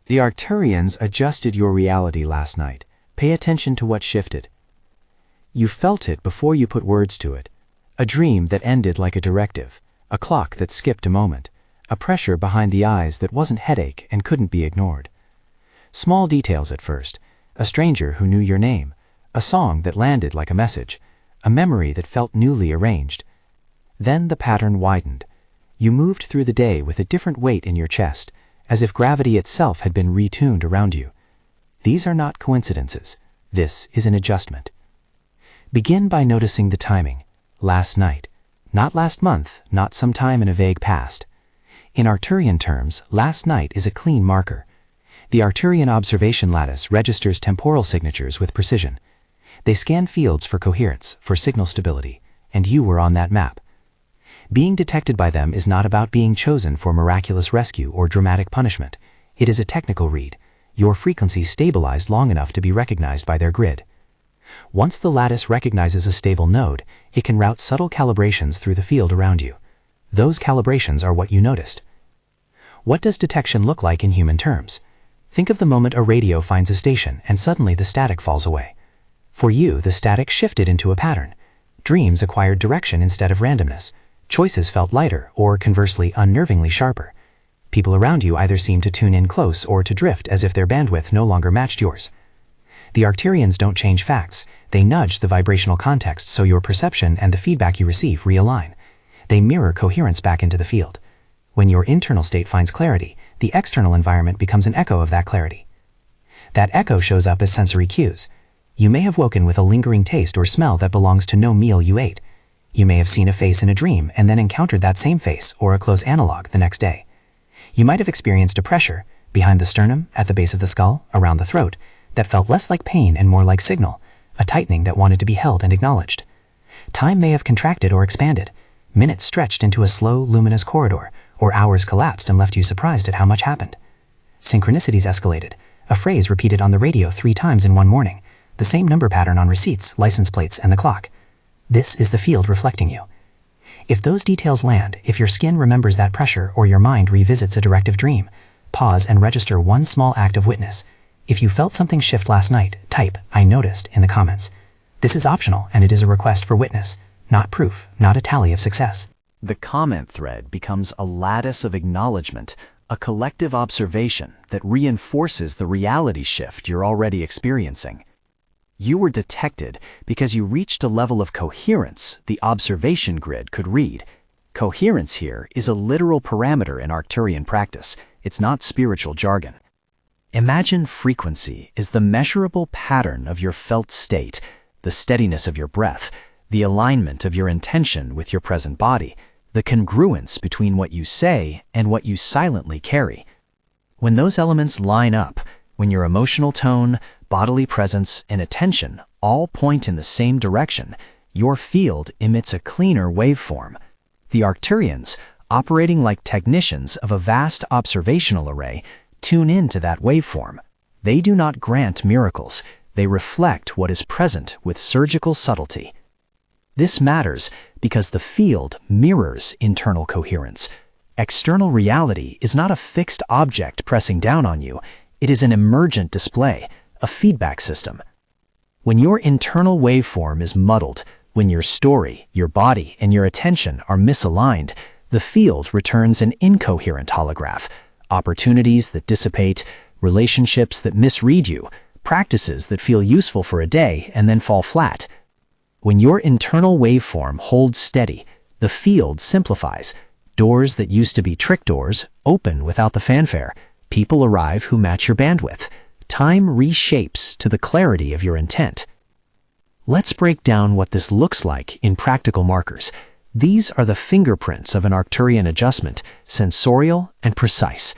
The Arcturians adjusted your reality last night. Pay attention to what shifted. You felt it before you put words to it. A dream that ended like a directive, a clock that skipped a moment, a pressure behind the eyes that wasn't headache and couldn't be ignored. Small details at first, a stranger who knew your name, a song that landed like a message, a memory that felt newly arranged. Then the pattern widened. You moved through the day with a different weight in your chest, as if gravity itself had been retuned around you. These are not coincidences. This is an adjustment. Begin by noticing the timing. Last night. Not last month, not sometime in a vague past. In Arcturian terms, last night is a clean marker. The Arcturian observation lattice registers temporal signatures with precision. They scan fields for coherence, for signal stability, and you were on that map. Being detected by them is not about being chosen for miraculous rescue or dramatic punishment. It is a technical read. Your frequency stabilized long enough to be recognized by their grid. Once the lattice recognizes a stable node, it can route subtle calibrations through the field around you. Those calibrations are what you noticed. What does detection look like in human terms? Think of the moment a radio finds a station and suddenly the static falls away. For you, the static shifted into a pattern. Dreams acquired direction instead of randomness. Choices felt lighter or, conversely, unnervingly sharper. People around you either seemed to tune in close or to drift as if their bandwidth no longer matched yours. The Arcturians don't change facts. They nudge the vibrational context so your perception and the feedback you receive realign. They mirror coherence back into the field. When your internal state finds clarity, the external environment becomes an echo of that clarity. That echo shows up as sensory cues. You may have woken with a lingering taste or smell that belongs to no meal you ate. You may have seen a face in a dream and then encountered that same face or a close analog the next day. You might have experienced a pressure, behind the sternum, at the base of the skull, around the throat, that felt less like pain and more like signal, a tightening that wanted to be held and acknowledged. Time may have contracted or expanded. Minutes stretched into a slow, luminous corridor, or hours collapsed and left you surprised at how much happened. Synchronicities escalated. A phrase repeated on the radio 3 times in one morning. The same number pattern on receipts, license plates, and the clock. This is the field reflecting you. If those details land, if your skin remembers that pressure or your mind revisits a directive dream, pause and register one small act of witness. If you felt something shift last night, type "I noticed" in the comments. This is optional and it is a request for witness, not proof, not a tally of success. The comment thread becomes a lattice of acknowledgement, a collective observation that reinforces the reality shift you're already experiencing. You were detected because you reached a level of coherence the observation grid could read. Coherence here is a literal parameter in Arcturian practice. It's not spiritual jargon. Imagine frequency is the measurable pattern of your felt state, the steadiness of your breath, the alignment of your intention with your present body, the congruence between what you say and what you silently carry. When those elements line up, when your emotional tone, bodily presence, and attention all point in the same direction, your field emits a cleaner waveform. The Arcturians, operating like technicians of a vast observational array, tune into that waveform. They do not grant miracles. They reflect what is present with surgical subtlety. This matters because the field mirrors internal coherence. External reality is not a fixed object pressing down on you. It is an emergent display, a feedback system. When your internal waveform is muddled, when your story, your body, and your attention are misaligned, the field returns an incoherent holograph. Opportunities that dissipate, relationships that misread you, practices that feel useful for a day and then fall flat. When your internal waveform holds steady, the field simplifies. Doors that used to be trick doors open without the fanfare. People arrive who match your bandwidth. Time reshapes to the clarity of your intent. Let's break down what this looks like in practical markers. These are the fingerprints of an Arcturian adjustment, sensorial and precise.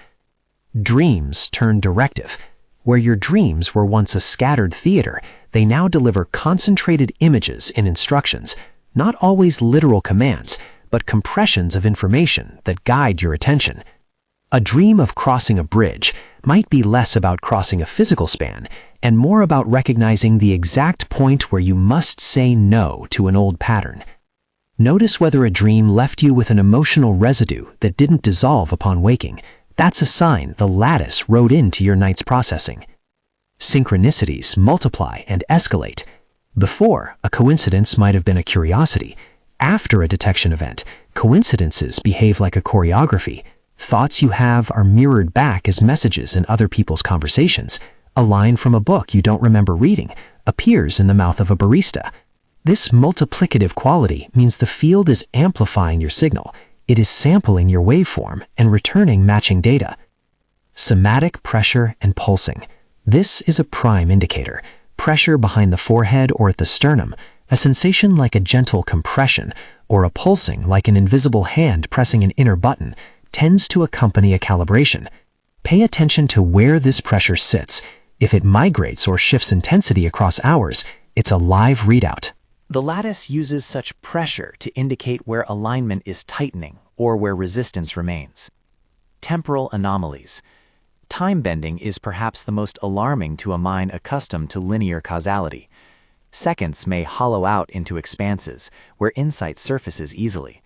Dreams turn directive. Where your dreams were once a scattered theater, they now deliver concentrated images and instructions, not always literal commands, but compressions of information that guide your attention. A dream of crossing a bridge might be less about crossing a physical span and more about recognizing the exact point where you must say no to an old pattern. Notice whether a dream left you with an emotional residue that didn't dissolve upon waking. That's a sign the lattice wrote into your night's processing. Synchronicities multiply and escalate. Before, a coincidence might have been a curiosity. After a detection event, coincidences behave like a choreography. Thoughts you have are mirrored back as messages in other people's conversations. A line from a book you don't remember reading appears in the mouth of a barista. This multiplicative quality means the field is amplifying your signal. It is sampling your waveform and returning matching data. Somatic pressure and pulsing. This is a prime indicator. Pressure behind the forehead or at the sternum, a sensation like a gentle compression, or a pulsing like an invisible hand pressing an inner button, tends to accompany a calibration. Pay attention to where this pressure sits. If it migrates or shifts intensity across hours, it's a live readout. The lattice uses such pressure to indicate where alignment is tightening or where resistance remains. Temporal anomalies. Time bending is perhaps the most alarming to a mind accustomed to linear causality. Seconds may hollow out into expanses where insight surfaces easily.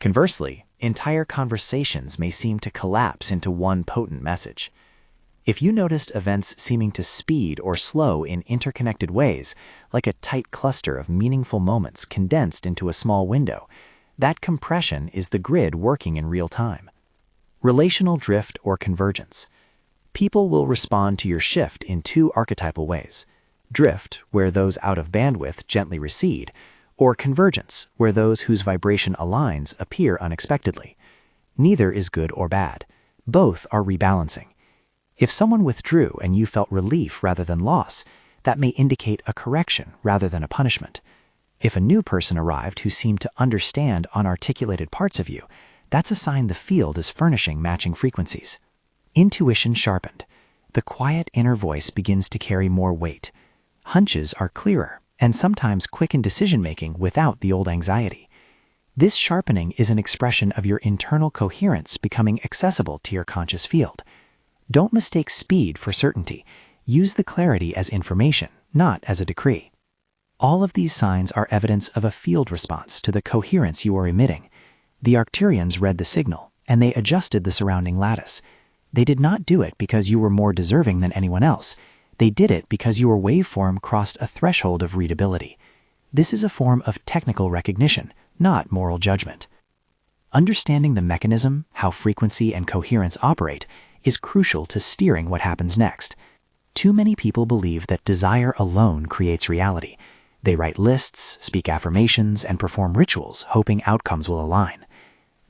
Conversely, entire conversations may seem to collapse into one potent message. If you noticed events seeming to speed or slow in interconnected ways, like a tight cluster of meaningful moments condensed into a small window, that compression is the grid working in real time. Relational drift or convergence. People will respond to your shift in two archetypal ways: drift, where those out of bandwidth gently recede, or convergence, where those whose vibration aligns appear unexpectedly. Neither is good or bad. Both are rebalancing. If someone withdrew and you felt relief rather than loss, that may indicate a correction rather than a punishment. If a new person arrived who seemed to understand unarticulated parts of you, that's a sign the field is furnishing matching frequencies. Intuition sharpened. The quiet inner voice begins to carry more weight. Hunches are clearer and sometimes quicken decision-making without the old anxiety. This sharpening is an expression of your internal coherence becoming accessible to your conscious field. Don't mistake speed for certainty. Use the clarity as information, not as a decree. All of these signs are evidence of a field response to the coherence you are emitting. The Arcturians read the signal, and they adjusted the surrounding lattice. They did not do it because you were more deserving than anyone else. They did it because your waveform crossed a threshold of readability. This is a form of technical recognition, not moral judgment. Understanding the mechanism, how frequency and coherence operate, is crucial to steering what happens next. Too many people believe that desire alone creates reality. They write lists, speak affirmations, and perform rituals, hoping outcomes will align.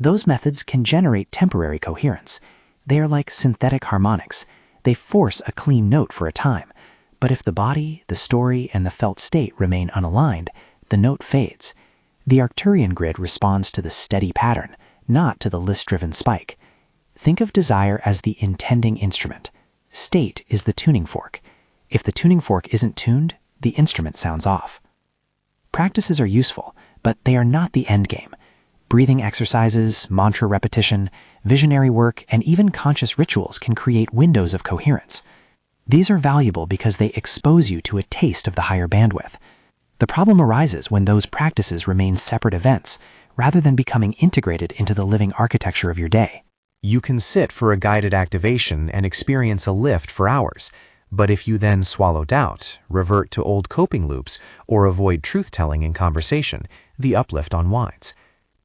Those methods can generate temporary coherence. They are like synthetic harmonics. They force a clean note for a time. But if the body, the story, and the felt state remain unaligned, the note fades. The Arcturian grid responds to the steady pattern, not to the list-driven spike. Think of desire as the intending instrument. State is the tuning fork. If the tuning fork isn't tuned, the instrument sounds off. Practices are useful, but they are not the end game. Breathing exercises, mantra repetition, visionary work, and even conscious rituals can create windows of coherence. These are valuable because they expose you to a taste of the higher bandwidth. The problem arises when those practices remain separate events, rather than becoming integrated into the living architecture of your day. You can sit for a guided activation and experience a lift for hours, but if you then swallow doubt, revert to old coping loops, or avoid truth-telling in conversation, the uplift unwinds.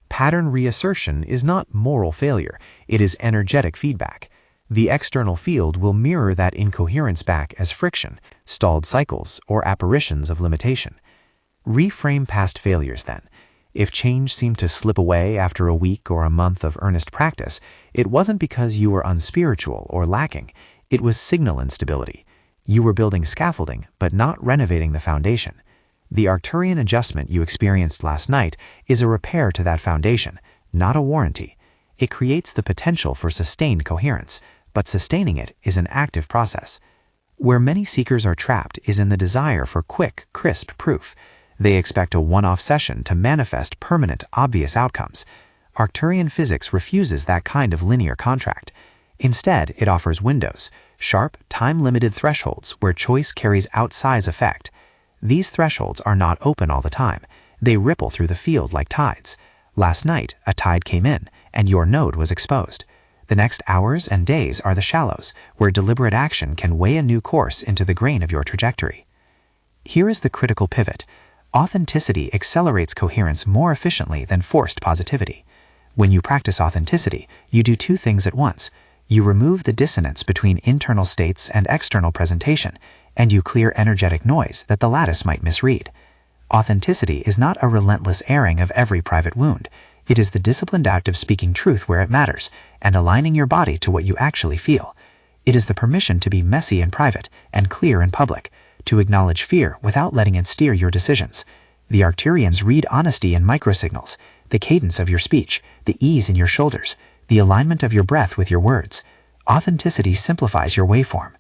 Pattern reassertion is not moral failure, it is energetic feedback. The external field will mirror that incoherence back as friction, stalled cycles, or apparitions of limitation. Reframe past failures then. If change seemed to slip away after a week or a month of earnest practice, it wasn't because you were unspiritual or lacking. It was signal instability. You were building scaffolding, but not renovating the foundation. The Arcturian adjustment you experienced last night is a repair to that foundation, not a warranty. It creates the potential for sustained coherence, but sustaining it is an active process. Where many seekers are trapped is in the desire for quick, crisp proof. They expect a one-off session to manifest permanent, obvious outcomes. Arcturian physics refuses that kind of linear contract. Instead, it offers windows, sharp, time-limited thresholds where choice carries outsize effect. These thresholds are not open all the time. They ripple through the field like tides. Last night, a tide came in, and your node was exposed. The next hours and days are the shallows, where deliberate action can weigh a new course into the grain of your trajectory. Here is the critical pivot. Authenticity accelerates coherence more efficiently than forced positivity. When you practice authenticity, you do two things at once. You remove the dissonance between internal states and external presentation, and you clear energetic noise that the lattice might misread. Authenticity is not a relentless airing of every private wound. It is the disciplined act of speaking truth where it matters and aligning your body to what you actually feel. It is the permission to be messy in private and clear in public, to acknowledge fear without letting it steer your decisions. The Arcturians read honesty in microsignals, the cadence of your speech, the ease in your shoulders, the alignment of your breath with your words. Authenticity simplifies your waveform.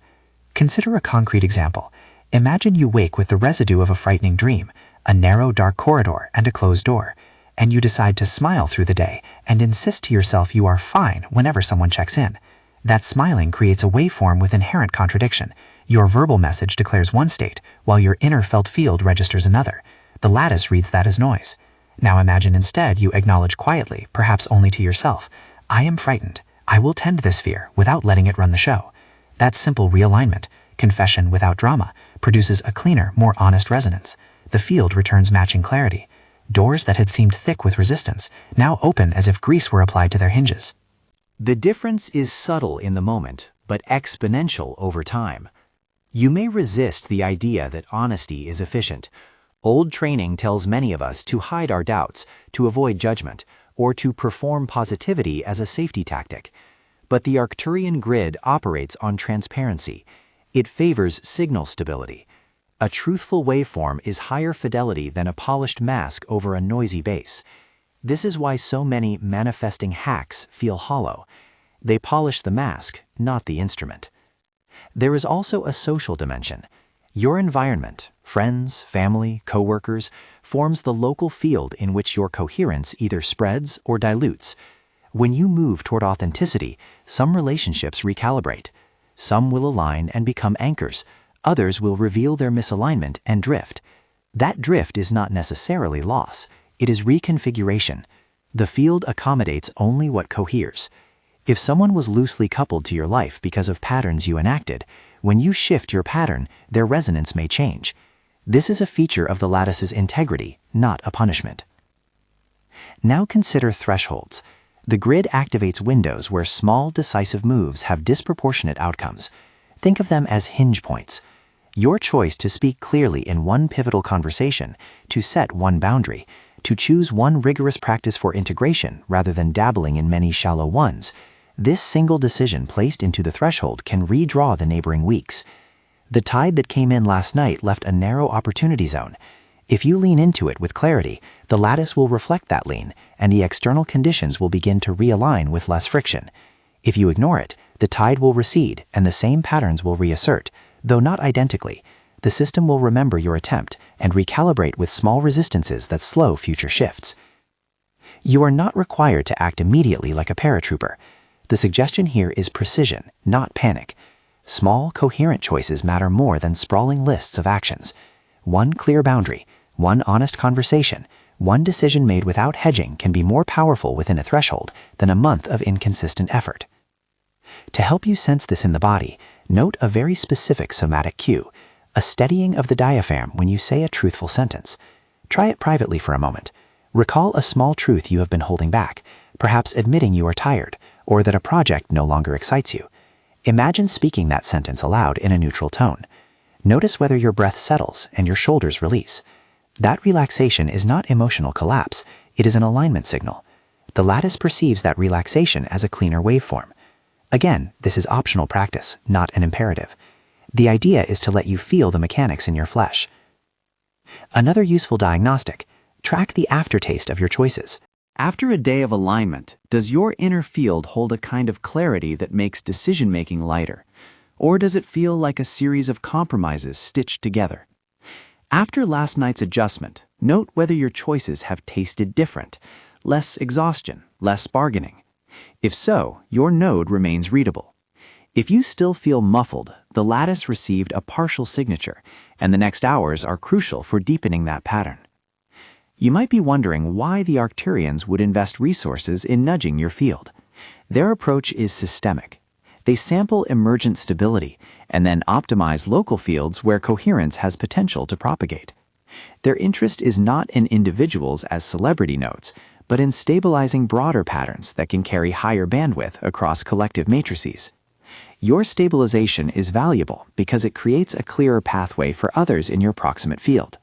Consider a concrete example. Imagine you wake with the residue of a frightening dream, a narrow, dark corridor and a closed door, and you decide to smile through the day and insist to yourself you are fine whenever someone checks in. That smiling creates a waveform with inherent contradiction. Your verbal message declares one state, while your inner felt field registers another. The lattice reads that as noise. Now imagine instead you acknowledge quietly, perhaps only to yourself, I am frightened. I will tend this fear without letting it run the show. That simple realignment, confession without drama, produces a cleaner, more honest resonance. The field returns matching clarity. Doors that had seemed thick with resistance now open as if grease were applied to their hinges. The difference is subtle in the moment, but exponential over time. You may resist the idea that honesty is efficient. Old training tells many of us to hide our doubts, to avoid judgment, or to perform positivity as a safety tactic. But the Arcturian grid operates on transparency. It favors signal stability. A truthful waveform is higher fidelity than a polished mask over a noisy base. This is why so many manifesting hacks feel hollow. They polish the mask, not the instrument. There is also a social dimension. Your environment, friends, family, coworkers, forms the local field in which your coherence either spreads or dilutes. When you move toward authenticity, some relationships recalibrate. Some will align and become anchors. Others will reveal their misalignment and drift. That drift is not necessarily loss. It is reconfiguration. The field accommodates only what coheres. If someone was loosely coupled to your life because of patterns you enacted, when you shift your pattern, their resonance may change. This is a feature of the lattice's integrity, not a punishment. Now consider thresholds. The grid activates windows where small, decisive moves have disproportionate outcomes. Think of them as hinge points. Your choice to speak clearly in one pivotal conversation, to set one boundary, to choose one rigorous practice for integration rather than dabbling in many shallow ones, this single decision placed into the threshold can redraw the neighboring weeks. The tide that came in last night left a narrow opportunity zone. If you lean into it with clarity, the lattice will reflect that lean, and the external conditions will begin to realign with less friction. If you ignore it, the tide will recede and the same patterns will reassert, though not identically. The system will remember your attempt and recalibrate with small resistances that slow future shifts. You are not required to act immediately like a paratrooper. The suggestion here is precision, not panic. Small, coherent choices matter more than sprawling lists of actions. One clear boundary, one honest conversation, one decision made without hedging can be more powerful within a threshold than a month of inconsistent effort. To help you sense this in the body, note a very specific somatic cue, a steadying of the diaphragm when you say a truthful sentence. Try it privately for a moment. Recall a small truth you have been holding back, perhaps admitting you are tired, or that a project no longer excites you. Imagine speaking that sentence aloud in a neutral tone. Notice whether your breath settles and your shoulders release. That relaxation is not emotional collapse, it is an alignment signal. The lattice perceives that relaxation as a cleaner waveform. Again, this is optional practice, not an imperative. The idea is to let you feel the mechanics in your flesh. Another useful diagnostic: track the aftertaste of your choices. After a day of alignment, does your inner field hold a kind of clarity that makes decision-making lighter? Or does it feel like a series of compromises stitched together? After last night's adjustment, note whether your choices have tasted different, less exhaustion, less bargaining. If so, your node remains readable. If you still feel muffled, the lattice received a partial signature, and the next hours are crucial for deepening that pattern. You might be wondering why the Arcturians would invest resources in nudging your field. Their approach is systemic. They sample emergent stability and then optimize local fields where coherence has potential to propagate. Their interest is not in individuals as celebrity nodes, but in stabilizing broader patterns that can carry higher bandwidth across collective matrices. Your stabilization is valuable because it creates a clearer pathway for others in your proximate field.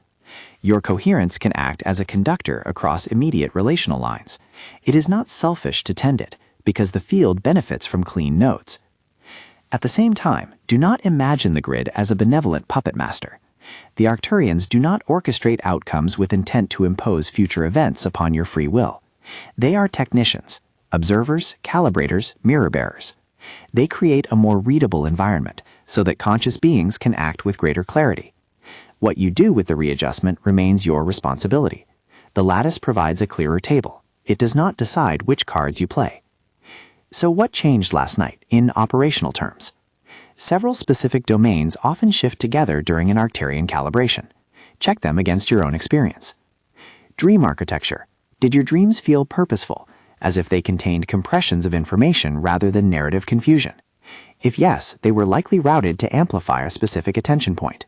Your coherence can act as a conductor across immediate relational lines. It is not selfish to tend it, because the field benefits from clean nodes. At the same time, do not imagine the grid as a benevolent puppet master. The Arcturians do not orchestrate outcomes with intent to impose future events upon your free will. They are technicians, observers, calibrators, mirror bearers. They create a more readable environment so that conscious beings can act with greater clarity. What you do with the readjustment remains your responsibility. The lattice provides a clearer table. It does not decide which cards you play. So what changed last night in operational terms? Several specific domains often shift together during an Arcturian calibration. Check them against your own experience. Dream architecture. Did your dreams feel purposeful, as if they contained compressions of information rather than narrative confusion? If yes, they were likely routed to amplify a specific attention point.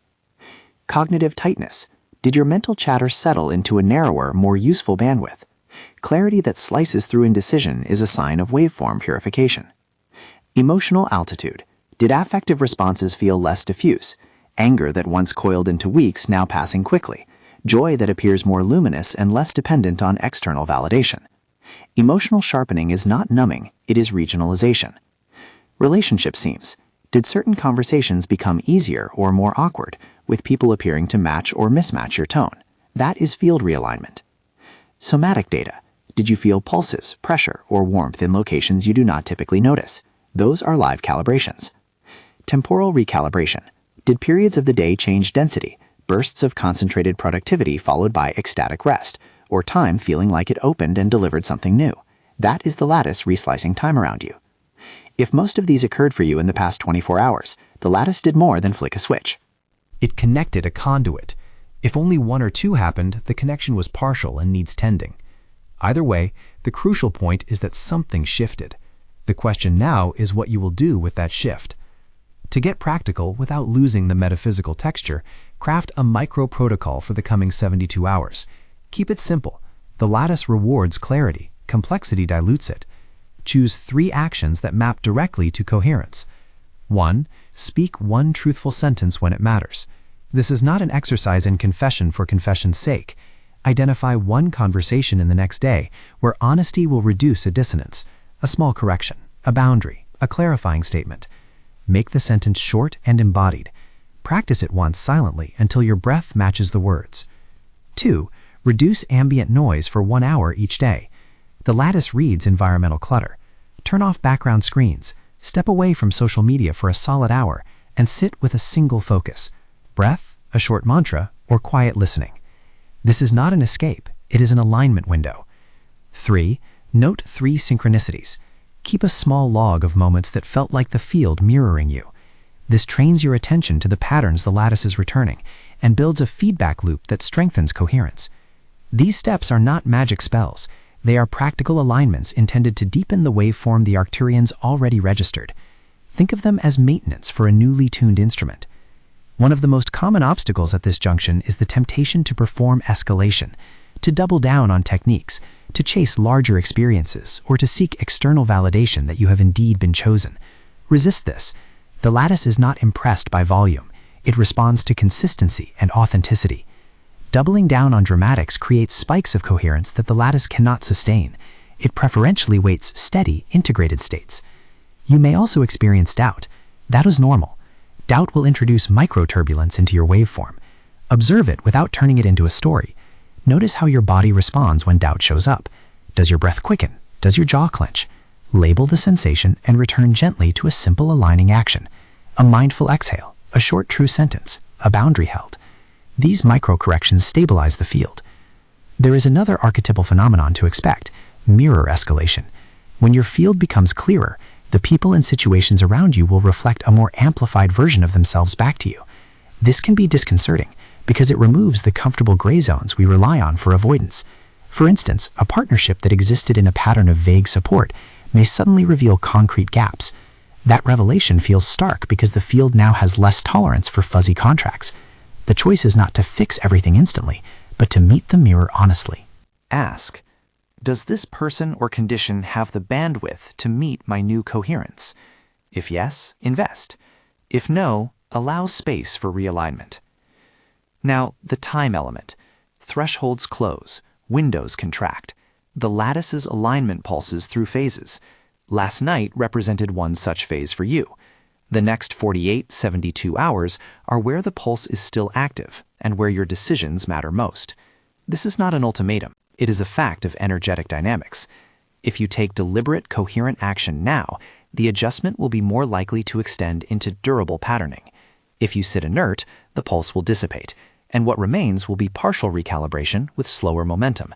Cognitive tightness. Did your mental chatter settle into a narrower, more useful bandwidth? Clarity that slices through indecision is a sign of waveform purification. Emotional altitude. Did affective responses feel less diffuse? Anger that once coiled into weeks now passing quickly. Joy that appears more luminous and less dependent on external validation. Emotional sharpening is not numbing, it is regionalization. Relationship seams. Did certain conversations become easier or more awkward, with people appearing to match or mismatch your tone? That is field realignment. Somatic data. Did you feel pulses, pressure, or warmth in locations you do not typically notice? Those are live calibrations. Temporal recalibration. Did periods of the day change density, bursts of concentrated productivity followed by ecstatic rest, or time feeling like it opened and delivered something new? That is the lattice reslicing time around you. If most of these occurred for you in the past 24 hours, the lattice did more than flick a switch. It connected a conduit. If only one or two happened, the connection was partial and needs tending. Either way, the crucial point is that something shifted. The question now is what you will do with that shift. To get practical without losing the metaphysical texture, craft a micro-protocol for the coming 72 hours. Keep it simple. The lattice rewards clarity. Complexity dilutes it. Choose 3 actions that map directly to coherence. 1. Speak one truthful sentence when it matters. This is not an exercise in confession for confession's sake. Identify one conversation in the next day where honesty will reduce a dissonance, a small correction, a boundary, a clarifying statement. Make the sentence short and embodied. Practice it once silently until your breath matches the words. 2. Reduce ambient noise for 1 hour each day. The lattice reads environmental clutter. Turn off background screens, step away from social media for a solid hour, and sit with a single focus: breath, a short mantra, or quiet listening. This is not an escape, it is an alignment window. 3. Note 3 synchronicities. Keep a small log of moments that felt like the field mirroring you. This trains your attention to the patterns the lattice is returning and builds a feedback loop that strengthens coherence. These steps are not magic spells. They are practical alignments intended to deepen the waveform the Arcturians already registered. Think of them as maintenance for a newly tuned instrument. One of the most common obstacles at this junction is the temptation to perform escalation, to double down on techniques, to chase larger experiences, or to seek external validation that you have indeed been chosen. Resist this. The lattice is not impressed by volume. It responds to consistency and authenticity. Doubling down on dramatics creates spikes of coherence that the lattice cannot sustain. It preferentially waits steady, integrated states. You may also experience doubt. That is normal. Doubt will introduce micro-turbulence into your waveform. Observe it without turning it into a story. Notice how your body responds when doubt shows up. Does your breath quicken? Does your jaw clench? Label the sensation and return gently to a simple aligning action. A mindful exhale, a short true sentence, a boundary held. These micro-corrections stabilize the field. There is another archetypal phenomenon to expect: mirror escalation. When your field becomes clearer, the people and situations around you will reflect a more amplified version of themselves back to you. This can be disconcerting because it removes the comfortable gray zones we rely on for avoidance. For instance, a partnership that existed in a pattern of vague support may suddenly reveal concrete gaps. That revelation feels stark because the field now has less tolerance for fuzzy contracts. The choice is not to fix everything instantly, but to meet the mirror honestly. Ask, does this person or condition have the bandwidth to meet my new coherence? If yes, invest. If no, allow space for realignment. Now, the time element. Thresholds close, windows contract. The lattice's alignment pulses through phases. Last night represented one such phase for you. The next 48-72 hours are where the pulse is still active and where your decisions matter most. This is not an ultimatum. It is a fact of energetic dynamics. If you take deliberate, coherent action now, the adjustment will be more likely to extend into durable patterning. If you sit inert, the pulse will dissipate, and what remains will be partial recalibration with slower momentum.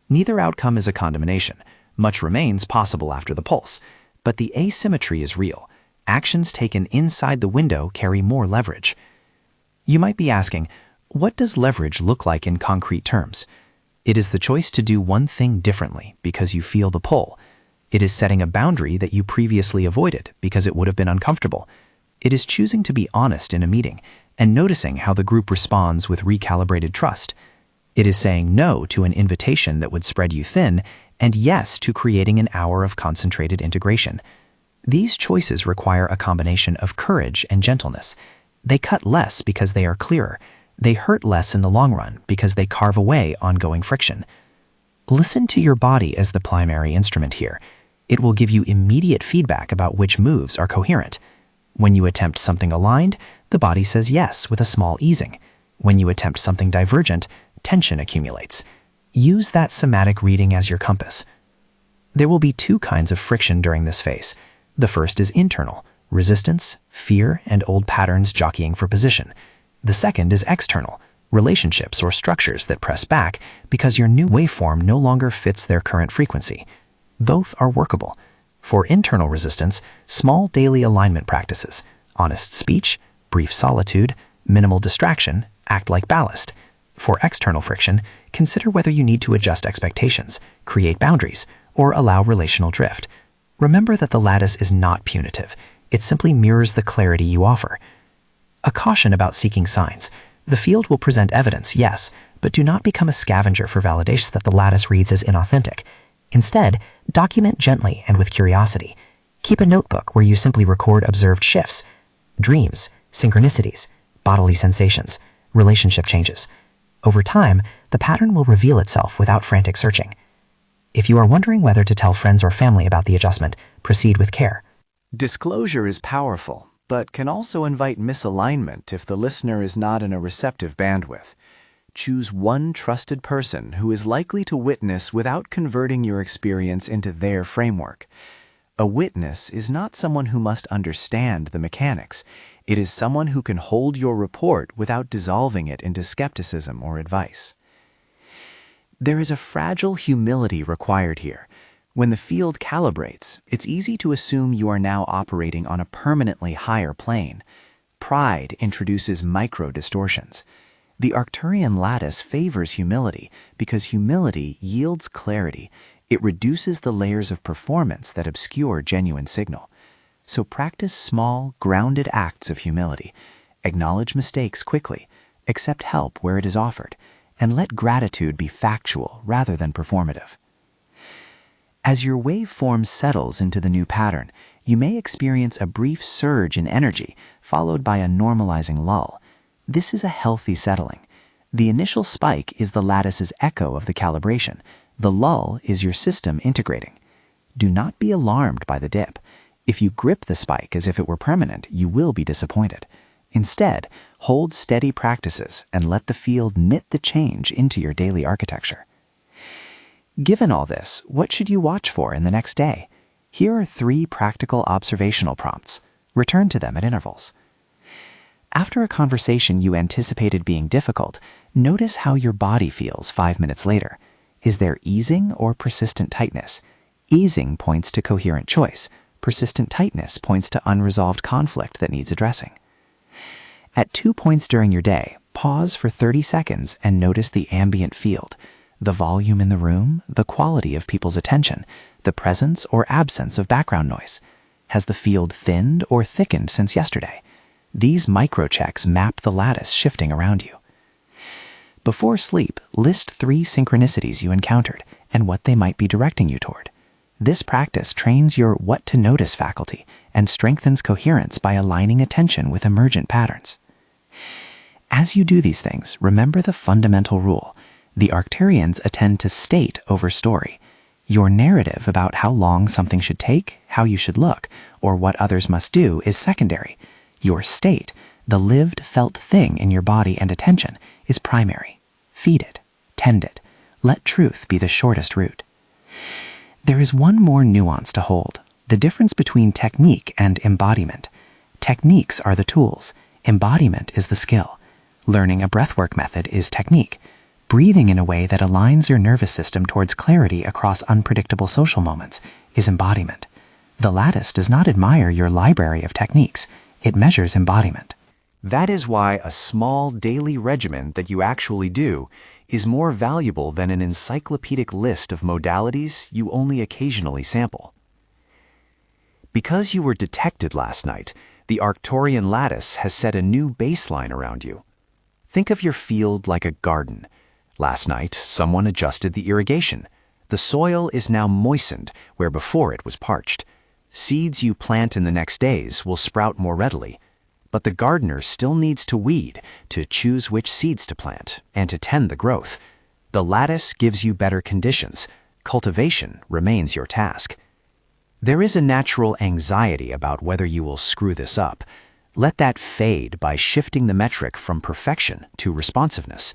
Neither outcome is a condemnation. Much remains possible after the pulse, but the asymmetry is real. Actions taken inside the window carry more leverage. You might be asking, what does leverage look like in concrete terms? It is the choice to do one thing differently because you feel the pull. It is setting a boundary that you previously avoided because it would have been uncomfortable. It is choosing to be honest in a meeting and noticing how the group responds with recalibrated trust. It is saying no to an invitation that would spread you thin and yes to creating an hour of concentrated integration. These choices require a combination of courage and gentleness. They cut less because they are clearer. They hurt less in the long run because they carve away ongoing friction. Listen to your body as the primary instrument here. It will give you immediate feedback about which moves are coherent. When you attempt something aligned, the body says yes with a small easing. When you attempt something divergent, tension accumulates. Use that somatic reading as your compass. There will be two kinds of friction during this phase. The first is internal, resistance, fear, and old patterns jockeying for position. The second is external, relationships or structures that press back because your new waveform no longer fits their current frequency. Both are workable. For internal resistance, small daily alignment practices, honest speech, brief solitude, minimal distraction, act like ballast. For external friction, consider whether you need to adjust expectations, create boundaries, or allow relational drift. Remember that the lattice is not punitive. It simply mirrors the clarity you offer. A caution about seeking signs. The field will present evidence, yes, but do not become a scavenger for validation that the lattice reads as inauthentic. Instead, document gently and with curiosity. Keep a notebook where you simply record observed shifts, dreams, synchronicities, bodily sensations, relationship changes. Over time, the pattern will reveal itself without frantic searching. If you are wondering whether to tell friends or family about the adjustment, proceed with care. Disclosure is powerful, but can also invite misalignment if the listener is not in a receptive bandwidth. Choose one trusted person who is likely to witness without converting your experience into their framework. A witness is not someone who must understand the mechanics. It is someone who can hold your report without dissolving it into skepticism or advice. There is a fragile humility required here. When the field calibrates, it's easy to assume you are now operating on a permanently higher plane. Pride introduces micro-distortions. The Arcturian lattice favors humility because humility yields clarity. It reduces the layers of performance that obscure genuine signal. So practice small, grounded acts of humility. Acknowledge mistakes quickly, accept help where it is offered, and let gratitude be factual rather than performative. As your waveform settles into the new pattern, you may experience a brief surge in energy followed by a normalizing lull. This is a healthy settling. The initial spike is the lattice's echo of the calibration. The lull is your system integrating. Do not be alarmed by the dip. If you grip the spike as if it were permanent, you will be disappointed. Instead, hold steady practices and let the field knit the change into your daily architecture. Given all this, what should you watch for in the next day? Here are 3 practical observational prompts. Return to them at intervals. After a conversation you anticipated being difficult, notice how your body feels 5 minutes later. Is there easing or persistent tightness? Easing points to coherent choice. Persistent tightness points to unresolved conflict that needs addressing. At 2 points during your day, pause for 30 seconds and notice the ambient field, the volume in the room, the quality of people's attention, the presence or absence of background noise. Has the field thinned or thickened since yesterday? These microchecks map the lattice shifting around you. Before sleep, list 3 synchronicities you encountered and what they might be directing you toward. This practice trains your what to notice faculty and strengthens coherence by aligning attention with emergent patterns. As you do these things, remember the fundamental rule. The Arcturians attend to state over story. Your narrative about how long something should take, how you should look, or what others must do is secondary. Your state, the lived, felt thing in your body and attention, is primary. Feed it, tend it. Let truth be the shortest route. There is one more nuance to hold, the difference between technique and embodiment. Techniques are the tools. Embodiment is the skill. Learning a breathwork method is technique. Breathing in a way that aligns your nervous system towards clarity across unpredictable social moments is embodiment. The lattice does not admire your library of techniques. It measures embodiment. That is why a small daily regimen that you actually do is more valuable than an encyclopedic list of modalities you only occasionally sample. Because you were detected last night, the Arcturian lattice has set a new baseline around you. Think of your field like a garden. Last night, someone adjusted the irrigation. The soil is now moistened where before it was parched. Seeds you plant in the next days will sprout more readily. But the gardener still needs to weed, to choose which seeds to plant, and to tend the growth. The lattice gives you better conditions. Cultivation remains your task. There is a natural anxiety about whether you will screw this up. Let that fade by shifting the metric from perfection to responsiveness.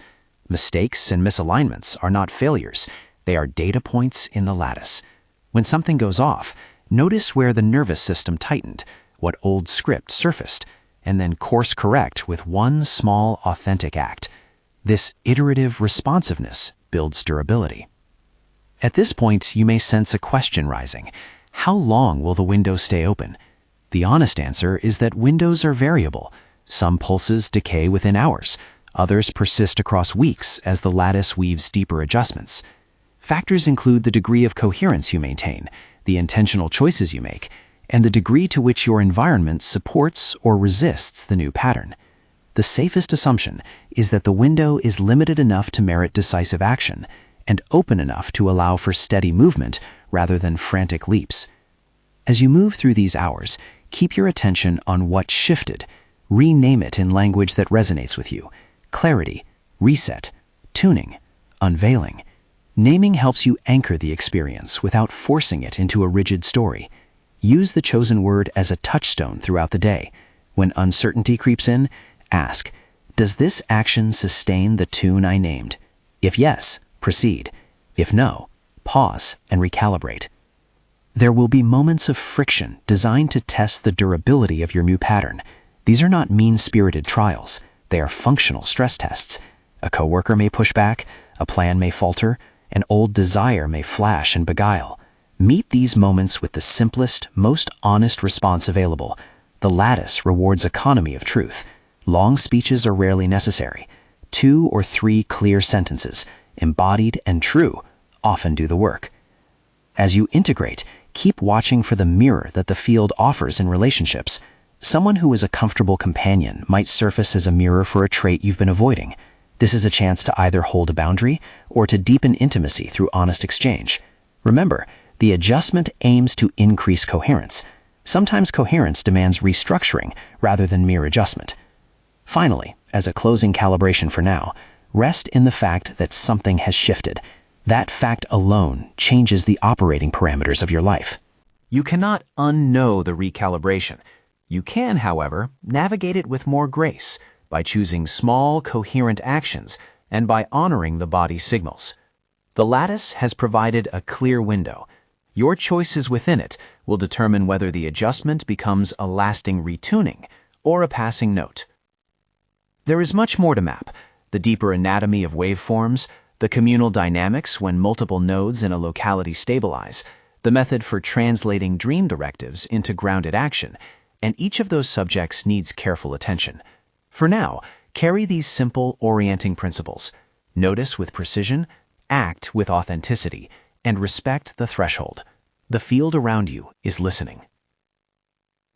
Mistakes and misalignments are not failures. They are data points in the lattice. When something goes off, notice where the nervous system tightened, what old script surfaced, and then course correct with one small, authentic act. This iterative responsiveness builds durability. At this point, you may sense a question rising. How long will the window stay open? The honest answer is that windows are variable. Some pulses decay within hours. Others persist across weeks as the lattice weaves deeper adjustments. Factors include the degree of coherence you maintain, the intentional choices you make, and the degree to which your environment supports or resists the new pattern. The safest assumption is that the window is limited enough to merit decisive action and open enough to allow for steady movement rather than frantic leaps. As you move through these hours, keep your attention on what shifted. Rename it in language that resonates with you. Clarity, reset, tuning, unveiling. Naming helps you anchor the experience without forcing it into a rigid story. Use the chosen word as a touchstone throughout the day. When uncertainty creeps in, ask, does this action sustain the tune I named? If yes, proceed. If no, pause and recalibrate. There will be moments of friction designed to test the durability of your new pattern. These are not mean-spirited trials. They are functional stress tests. A coworker may push back, a plan may falter, an old desire may flash and beguile. Meet these moments with the simplest, most honest response available. The lattice rewards economy of truth. Long speeches are rarely necessary. 2 or 3 clear sentences, embodied and true, often do the work. As you integrate, keep watching for the mirror that the field offers in relationships. Someone who is a comfortable companion might surface as a mirror for a trait you've been avoiding. This is a chance to either hold a boundary or to deepen intimacy through honest exchange. Remember, the adjustment aims to increase coherence. Sometimes coherence demands restructuring rather than mere adjustment. Finally, as a closing calibration for now, rest in the fact that something has shifted. That fact alone changes the operating parameters of your life. You cannot unknow the recalibration. You can, however, navigate it with more grace by choosing small, coherent actions and by honoring the body's signals. The lattice has provided a clear window. Your choices within it will determine whether the adjustment becomes a lasting retuning or a passing note. There is much more to map: the deeper anatomy of waveforms, the communal dynamics when multiple nodes in a locality stabilize, the method for translating dream directives into grounded action, and each of those subjects needs careful attention. For now, carry these simple orienting principles. Notice with precision, act with authenticity, and respect the threshold. The field around you is listening.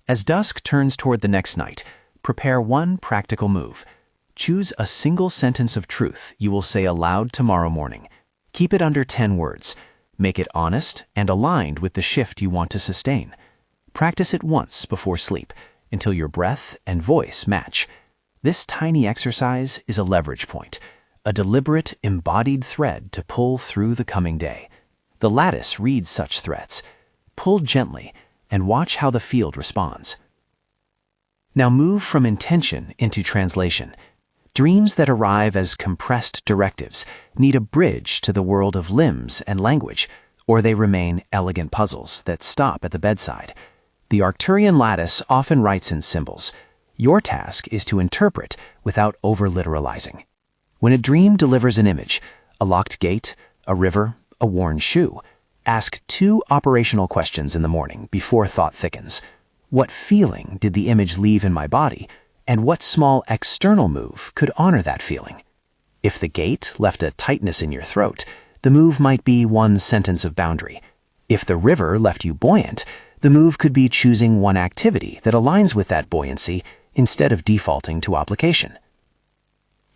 As dusk turns toward the next night, prepare one practical move. Choose a single sentence of truth you will say aloud tomorrow morning. Keep it under 10 words. Make it honest and aligned with the shift you want to sustain. Practice it once before sleep until your breath and voice match. This tiny exercise is a leverage point, a deliberate, embodied thread to pull through the coming day. The lattice reads such threads. Pull gently and watch how the field responds. Now move from intention into translation. Dreams that arrive as compressed directives need a bridge to the world of limbs and language, or they remain elegant puzzles that stop at the bedside. The Arcturian lattice often writes in symbols. Your task is to interpret without over-literalizing. When a dream delivers an image, a locked gate, a river, a worn shoe, ask 2 operational questions in the morning before thought thickens. What feeling did the image leave in my body, and what small external move could honor that feeling? If the gate left a tightness in your throat, the move might be one sentence of boundary. If the river left you buoyant, the move could be choosing one activity that aligns with that buoyancy instead of defaulting to obligation.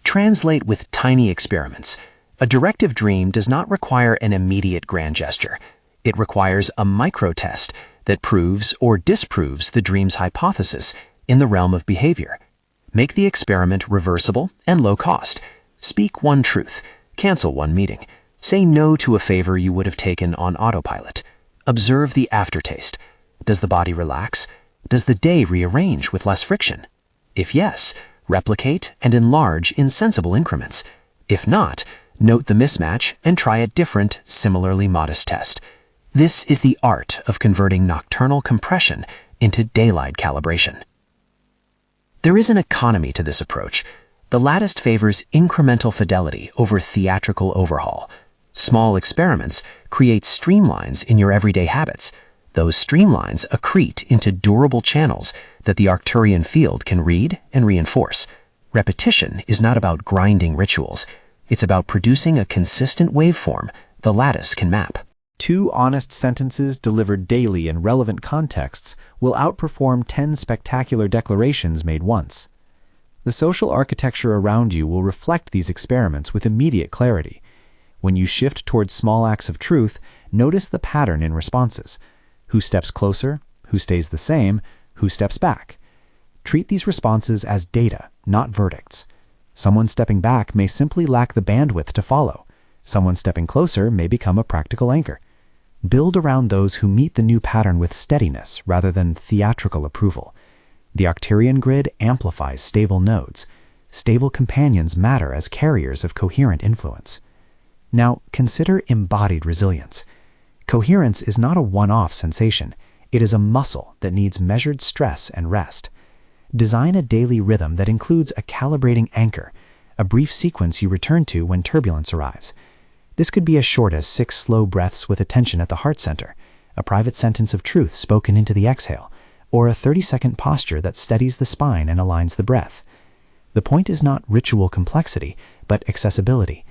Translate with tiny experiments. A directive dream does not require an immediate grand gesture. It requires a micro-test that proves or disproves the dream's hypothesis in the realm of behavior. Make the experiment reversible and low cost. Speak one truth. Cancel one meeting. Say no to a favor you would have taken on autopilot. Observe the aftertaste. Does the body relax? Does the day rearrange with less friction? If yes, replicate and enlarge in sensible increments. If not, note the mismatch and try a different, similarly modest test. This is the art of converting nocturnal compression into daylight calibration. There is an economy to this approach. The lattice favors incremental fidelity over theatrical overhaul. Small experiments create streamlines in your everyday habits. Those streamlines accrete into durable channels that the Arcturian field can read and reinforce. Repetition is not about grinding rituals. It's about producing a consistent waveform the lattice can map. 2 honest sentences delivered daily in relevant contexts will outperform 10 spectacular declarations made once. The social architecture around you will reflect these experiments with immediate clarity. When you shift towards small acts of truth, notice the pattern in responses. Who steps closer? Who stays the same? Who steps back? Treat these responses as data, not verdicts. Someone stepping back may simply lack the bandwidth to follow. Someone stepping closer may become a practical anchor. Build around those who meet the new pattern with steadiness rather than theatrical approval. The Arcturian grid amplifies stable nodes. Stable companions matter as carriers of coherent influence. Now, consider embodied resilience. Coherence is not a one-off sensation. It is a muscle that needs measured stress and rest. Design a daily rhythm that includes a calibrating anchor, a brief sequence you return to when turbulence arrives. This could be as short as 6 slow breaths with attention at the heart center, a private sentence of truth spoken into the exhale, or a 30-second posture that steadies the spine and aligns the breath. The point is not ritual complexity, but accessibility.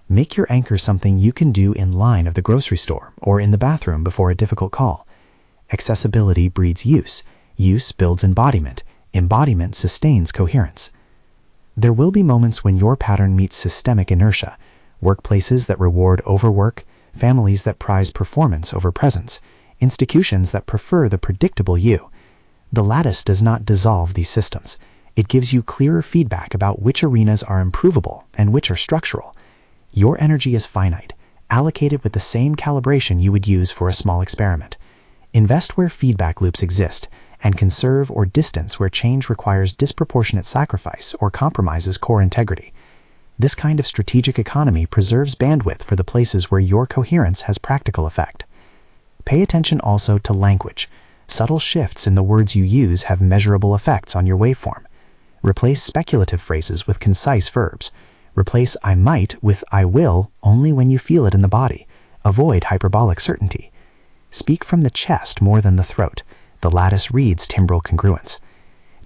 Make your anchor something you can do in line of the grocery store or in the bathroom before a difficult call. Accessibility breeds use. Use builds embodiment. Embodiment sustains coherence. There will be moments when your pattern meets systemic inertia, workplaces that reward overwork, families that prize performance over presence, institutions that prefer the predictable you. The lattice does not dissolve these systems. It gives you clearer feedback about which arenas are improvable and which are structural. Your energy is finite, allocated with the same calibration you would use for a small experiment. Invest where feedback loops exist, and conserve or distance where change requires disproportionate sacrifice or compromises core integrity. This kind of strategic economy preserves bandwidth for the places where your coherence has practical effect. Pay attention also to language. Subtle shifts in the words you use have measurable effects on your waveform. Replace speculative phrases with concise verbs. Replace I might with I will only when you feel it in the body. Avoid hyperbolic certainty. Speak from the chest more than the throat. The lattice reads timbral congruence.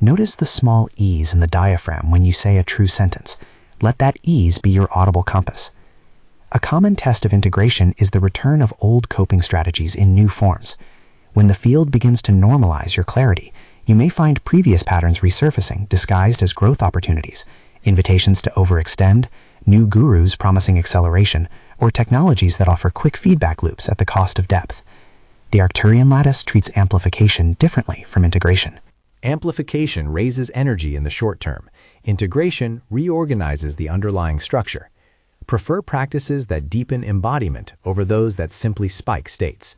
Notice the small ease in the diaphragm when you say a true sentence. Let that ease be your audible compass. A common test of integration is the return of old coping strategies in new forms. When the field begins to normalize your clarity, you may find previous patterns resurfacing disguised as growth opportunities, invitations to overextend, new gurus promising acceleration, or technologies that offer quick feedback loops at the cost of depth. The Arcturian lattice treats amplification differently from integration. Amplification raises energy in the short term. Integration reorganizes the underlying structure. Prefer practices that deepen embodiment over those that simply spike states.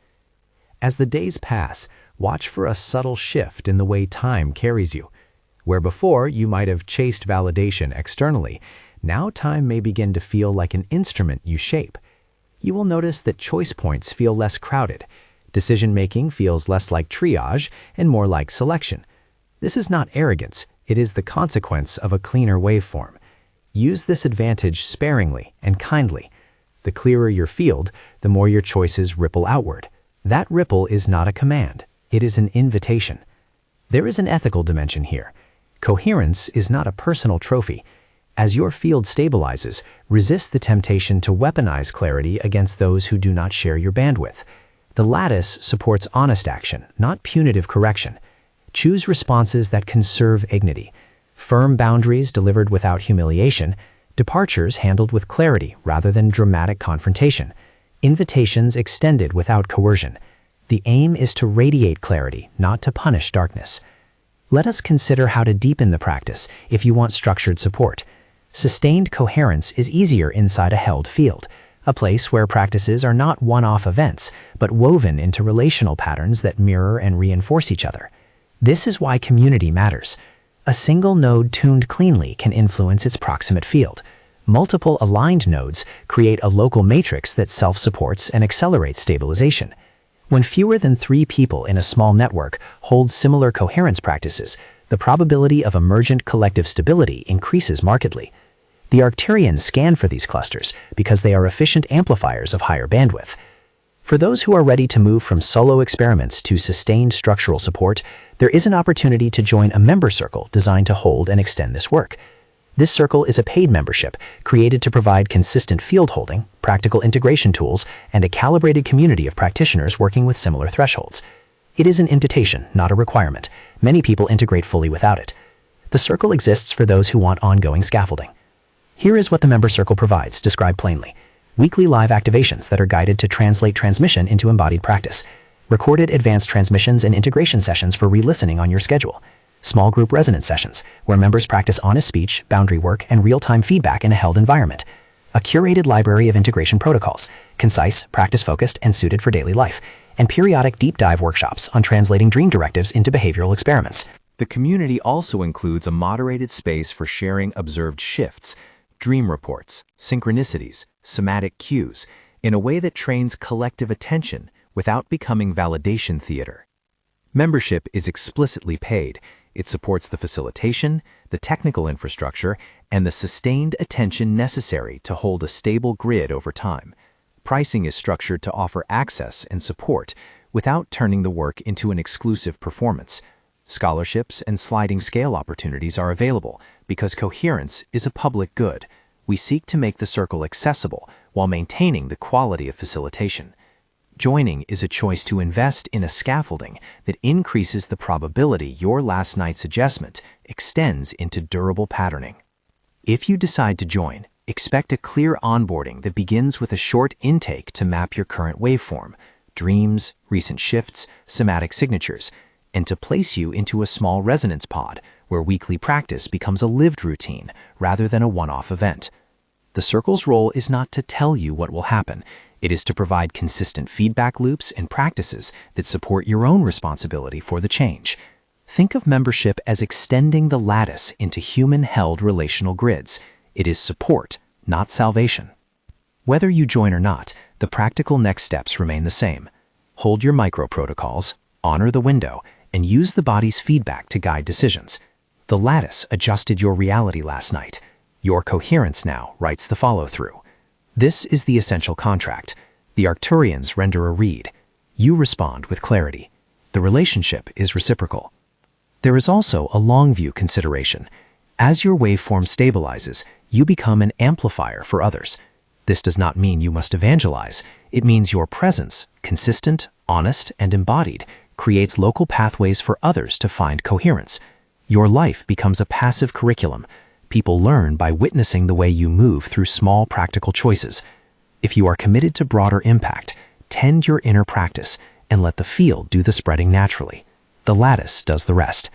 As the days pass, watch for a subtle shift in the way time carries you. Where before you might have chased validation externally, now time may begin to feel like an instrument you shape. You will notice that choice points feel less crowded. Decision-making feels less like triage and more like selection. This is not arrogance, it is the consequence of a cleaner waveform. Use this advantage sparingly and kindly. The clearer your field, the more your choices ripple outward. That ripple is not a command, it is an invitation. There is an ethical dimension here. Coherence is not a personal trophy. As your field stabilizes, resist the temptation to weaponize clarity against those who do not share your bandwidth. The lattice supports honest action, not punitive correction. Choose responses that conserve dignity. Firm boundaries delivered without humiliation. Departures handled with clarity rather than dramatic confrontation. Invitations extended without coercion. The aim is to radiate clarity, not to punish darkness. Let us consider how to deepen the practice if you want structured support. Sustained coherence is easier inside a held field, a place where practices are not one-off events, but woven into relational patterns that mirror and reinforce each other. This is why community matters. A single node tuned cleanly can influence its proximate field. Multiple aligned nodes create a local matrix that self-supports and accelerates stabilization. When fewer than 3 people in a small network hold similar coherence practices, the probability of emergent collective stability increases markedly. The Arcturians scan for these clusters because they are efficient amplifiers of higher bandwidth. For those who are ready to move from solo experiments to sustained structural support, there is an opportunity to join a member circle designed to hold and extend this work. This circle is a paid membership created to provide consistent field holding, practical integration tools, and a calibrated community of practitioners working with similar thresholds. It is an invitation, not a requirement. Many people integrate fully without it. The circle exists for those who want ongoing scaffolding. Here is what the member circle provides, described plainly. Weekly live activations that are guided to translate transmission into embodied practice. Recorded advanced transmissions and integration sessions for re-listening on your schedule. Small group resonance sessions, where members practice honest speech, boundary work, and real-time feedback in a held environment. A curated library of integration protocols, concise, practice-focused, and suited for daily life. And periodic deep dive workshops on translating dream directives into behavioral experiments. The community also includes a moderated space for sharing observed shifts, dream reports, synchronicities, somatic cues, in a way that trains collective attention without becoming validation theater. Membership is explicitly paid. It supports the facilitation, the technical infrastructure, and the sustained attention necessary to hold a stable grid over time. Pricing is structured to offer access and support without turning the work into an exclusive performance. Scholarships and sliding scale opportunities are available because coherence is a public good. We seek to make the circle accessible while maintaining the quality of facilitation. Joining is a choice to invest in a scaffolding that increases the probability your last night's adjustment extends into durable patterning. If you decide to join, expect a clear onboarding that begins with a short intake to map your current waveform, dreams, recent shifts, somatic signatures, and to place you into a small resonance pod where weekly practice becomes a lived routine rather than a one-off event. The circle's role is not to tell you what will happen. It is to provide consistent feedback loops and practices that support your own responsibility for the change. Think of membership as extending the lattice into human-held relational grids. It is support, not salvation. Whether you join or not, the practical next steps remain the same. Hold your micro-protocols, honor the window, and use the body's feedback to guide decisions. The lattice adjusted your reality last night. Your coherence now writes the follow-through. This is the essential contract. The Arcturians render a read. You respond with clarity. The relationship is reciprocal. There is also a long-view consideration. As your waveform stabilizes, you become an amplifier for others. This does not mean you must evangelize. It means your presence, consistent, honest, and embodied, creates local pathways for others to find coherence. Your life becomes a passive curriculum. People learn by witnessing the way you move through small practical choices. If you are committed to broader impact, tend your inner practice and let the field do the spreading naturally. The lattice does the rest.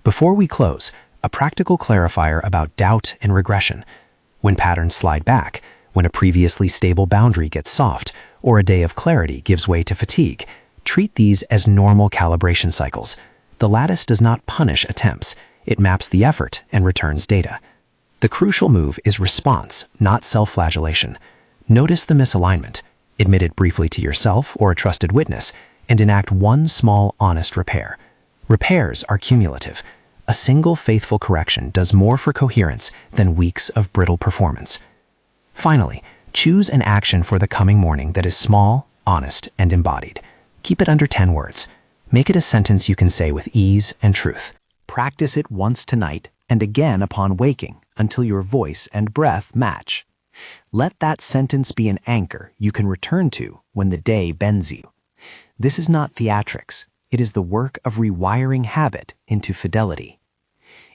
Before we close, a practical clarifier about doubt and regression. When patterns slide back, when a previously stable boundary gets soft, or a day of clarity gives way to fatigue, treat these as normal calibration cycles. The lattice does not punish attempts. It maps the effort and returns data. The crucial move is response, not self-flagellation. Notice the misalignment, admit it briefly to yourself or a trusted witness, and enact one small, honest repair. Repairs are cumulative. A single faithful correction does more for coherence than weeks of brittle performance. Finally, choose an action for the coming morning that is small, honest, and embodied. Keep it under 10 words. Make it a sentence you can say with ease and truth. Practice it once tonight and again upon waking until your voice and breath match. Let that sentence be an anchor you can return to when the day bends you. This is not theatrics. It is the work of rewiring habit into fidelity.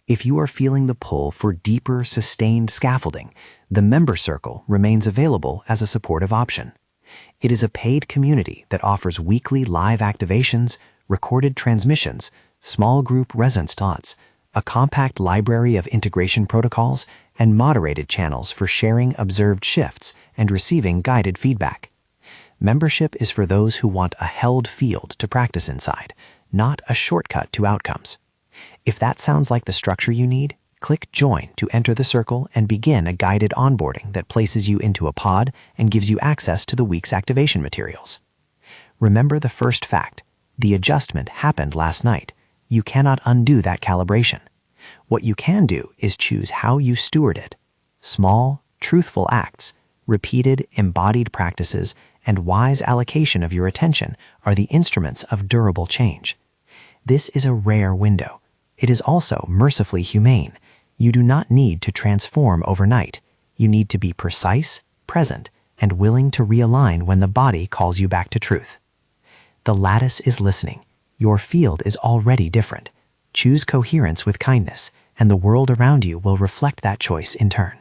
If you are feeling the pull for deeper, sustained scaffolding, the member circle remains available as a supportive option. It is a paid community that offers weekly live activations, recorded transmissions, small group resonance thoughts, a compact library of integration protocols, and moderated channels for sharing observed shifts and receiving guided feedback. Membership is for those who want a held field to practice inside, not a shortcut to outcomes. If that sounds like the structure you need, click Join to enter the circle and begin a guided onboarding that places you into a pod and gives you access to the week's activation materials. Remember the first fact: the adjustment happened last night. You cannot undo that calibration. What you can do is choose how you steward it. Small, truthful acts, repeated, embodied practices, and wise allocation of your attention are the instruments of durable change. This is a rare window. It is also mercifully humane. You do not need to transform overnight. You need to be precise, present, and willing to realign when the body calls you back to truth. The lattice is listening. Your field is already different. Choose coherence with kindness, and the world around you will reflect that choice in turn.